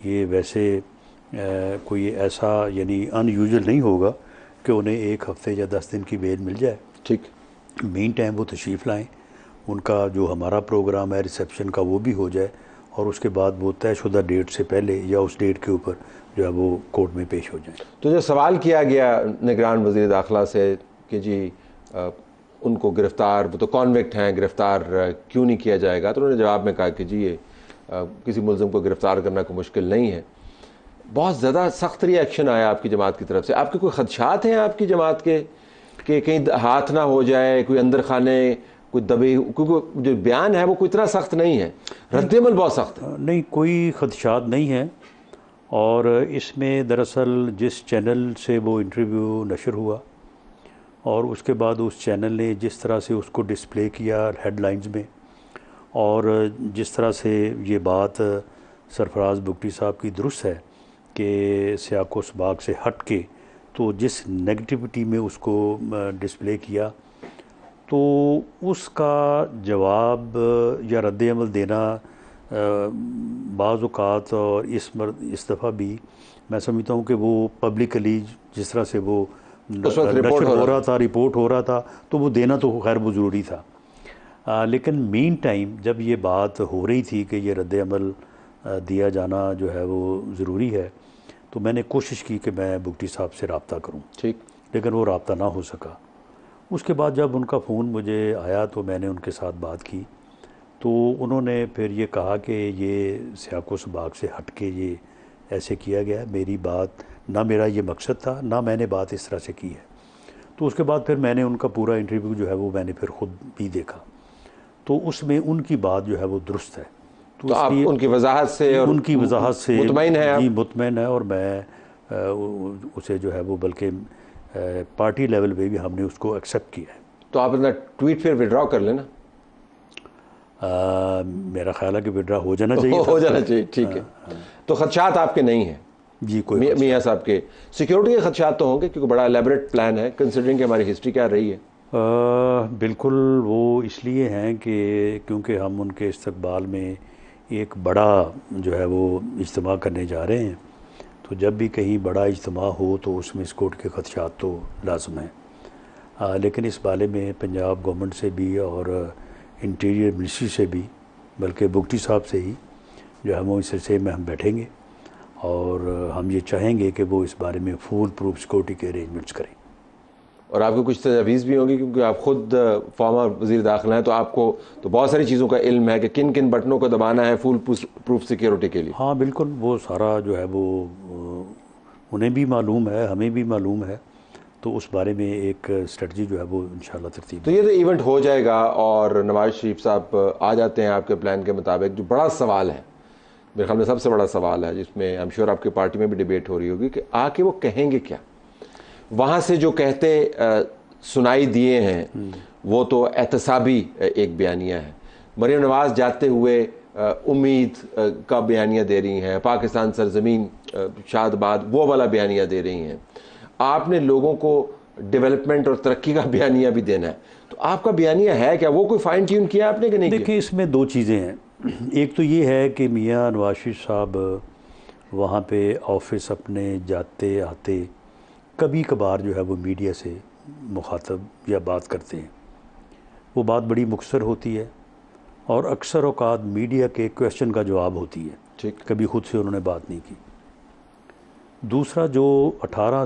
یہ ویسے کوئی ایسا یعنی ان یوزل نہیں ہوگا کہ انہیں 1 ہفتے یا 10 دن کی بیل مل جائے. ٹھیک. مین ٹائم وہ تشریف لائیں, ان کا جو ہمارا پروگرام ہے ریسیپشن کا وہ بھی ہو جائے, اور اس کے بعد وہ طے شدہ ڈیٹ سے پہلے یا اس ڈیٹ کے اوپر جو ہے وہ کورٹ میں پیش ہو جائیں. تو جو سوال کیا گیا نگران وزیر داخلہ سے کہ جی ان کو گرفتار، وہ تو کانوکٹ ہیں، گرفتار کیوں نہیں کیا جائے گا، تو انہوں نے جواب میں کہا کہ جی یہ کسی ملزم کو گرفتار کرنا کوئی مشکل نہیں ہے. بہت زیادہ سخت ری ایکشن آیا آپ کی جماعت کی طرف سے. آپ کے کوئی خدشات ہیں آپ کی جماعت کے کہ کہیں ہاتھ نہ ہو جائے، کوئی اندر خانے کوئی دبے، کیونکہ جو بیان ہے وہ کوئی اتنا سخت نہیں ہے، رد عمل بہت سخت ہے. نہیں، کوئی خدشات نہیں ہیں. اور اس میں دراصل جس چینل سے وہ انٹرویو نشر ہوا اور اس کے بعد اس چینل نے جس طرح سے اس کو ڈسپلے کیا ہیڈ لائنز میں، اور جس طرح سے یہ بات سرفراز بگٹی صاحب کی درست ہے کہ سیاق و سباق سے ہٹ کے تو جس نیگیٹیوٹی میں اس کو ڈسپلے کیا، تو اس کا جواب یا رد عمل دینا بعض اوقات، اور اس دفعہ بھی میں سمجھتا ہوں کہ وہ پبلکلی جس طرح سے وہ نشر ہو رہا تھا، رپورٹ ہو رہا تھا، تو وہ دینا تو خیر وہ ضروری تھا. لیکن مین ٹائم جب یہ بات ہو رہی تھی کہ یہ رد عمل دیا جانا جو ہے وہ ضروری ہے، تو میں نے کوشش کی کہ میں بگٹی صاحب سے رابطہ کروں. ٹھیک. لیکن وہ رابطہ نہ ہو سکا. اس کے بعد جب ان کا فون مجھے آیا تو میں نے ان کے ساتھ بات کی، تو انہوں نے پھر یہ کہا کہ یہ سیاق و سباق سے ہٹ کے یہ ایسے کیا گیا. میری بات نہ، میرا یہ مقصد تھا، نہ میں نے بات اس طرح سے کی ہے. تو اس کے بعد پھر میں نے ان کا پورا انٹرویو جو ہے وہ میں نے پھر خود بھی دیکھا، تو اس میں ان کی بات جو ہے وہ درست ہے. تو آپ ان کی وضاحت سے اور ان کی وضاحت سے مطمئن ہیں؟ جی مطمئن ہے. اور میں اسے جو ہے وہ بلکہ پارٹی لیول پہ بھی ہم نے اس کو ایکسیپٹ کیا ہے. تو آپ اپنا ٹویٹ پھر وڈرا کر لینا. میرا خیال ہے کہ وڈرا ہو جانا چاہیے. ہو جانا چاہیے. ٹھیک ہے. تو خدشات آپ کے نہیں ہیں؟ جی کوئی میاں صاحب کے سیکیورٹی کے خدشات تو ہوں گے کیونکہ بڑا الیبریٹ پلان ہے کنسیڈرنگ کہ ہماری ہسٹری کیا رہی ہے. بالکل. وہ اس لیے ہیں کہ کیونکہ ہم ان کے استقبال میں ایک بڑا جو ہے وہ اجتماع کرنے جا رہے ہیں، تو جب بھی کہیں بڑا اجتماع ہو تو اس میں سیکورٹی کے خدشات تو لازم ہیں. لیکن اس بارے میں پنجاب گورنمنٹ سے بھی اور انٹیریئر منسٹری سے بھی، بلکہ بگٹی صاحب سے ہی جو ہے وہ اس سلسلے میں ہم بیٹھیں گے، اور ہم یہ چاہیں گے کہ وہ اس بارے میں فول پروف سیکورٹی کے ارینجمنٹس کریں. اور آپ کو کچھ تجاویز بھی ہوں گی کیونکہ آپ خود فارمر وزیر داخلہ ہیں، تو آپ کو تو بہت ساری چیزوں کا علم ہے کہ کن کن بٹنوں کو دبانا ہے فول پروف سیکیورٹی کے لیے. ہاں بالکل. وہ سارا جو ہے وہ انہیں بھی معلوم ہے، ہمیں بھی معلوم ہے. تو اس بارے میں ایک اسٹریٹجی جو ہے وہ انشاءاللہ ترتیب. تو یہ تو ایونٹ ہو جائے گا اور نواز شریف صاحب آ جاتے ہیں آپ کے پلان کے مطابق. جو بڑا سوال ہے میرے خیال میں سب سے بڑا سوال ہے، جس میں I'm sure آپ کی پارٹی میں بھی ڈیبیٹ ہو رہی ہوگی، کہ آ کے وہ کہیں گے کیا. وہاں سے جو کہتے سنائی دیے ہیں وہ تو احتسابی ایک بیانیہ ہے. مریم نواز جاتے ہوئے امید کا بیانیہ دے رہی ہیں، پاکستان سرزمین شاد باد وہ والا بیانیہ دے رہی ہیں. آپ نے لوگوں کو ڈیولپمنٹ اور ترقی کا بیانیہ بھی دینا ہے، تو آپ کا بیانیہ ہے کیا؟ وہ کوئی فائن ٹیون کیا آپ نے کہ نہیں؟ دیکھیں اس میں دو چیزیں ہیں. ایک تو یہ ہے کہ میاں نواز شریف صاحب وہاں پہ آفس اپنے جاتے آتے کبھی کبھار جو ہے وہ میڈیا سے مخاطب یا بات کرتے ہیں. وہ بات بڑی مختصر ہوتی ہے اور اکثر اوقات میڈیا کے کویسچن کا جواب ہوتی ہے. ٹھیک. کبھی خود سے انہوں نے بات نہیں کی. دوسرا جو 18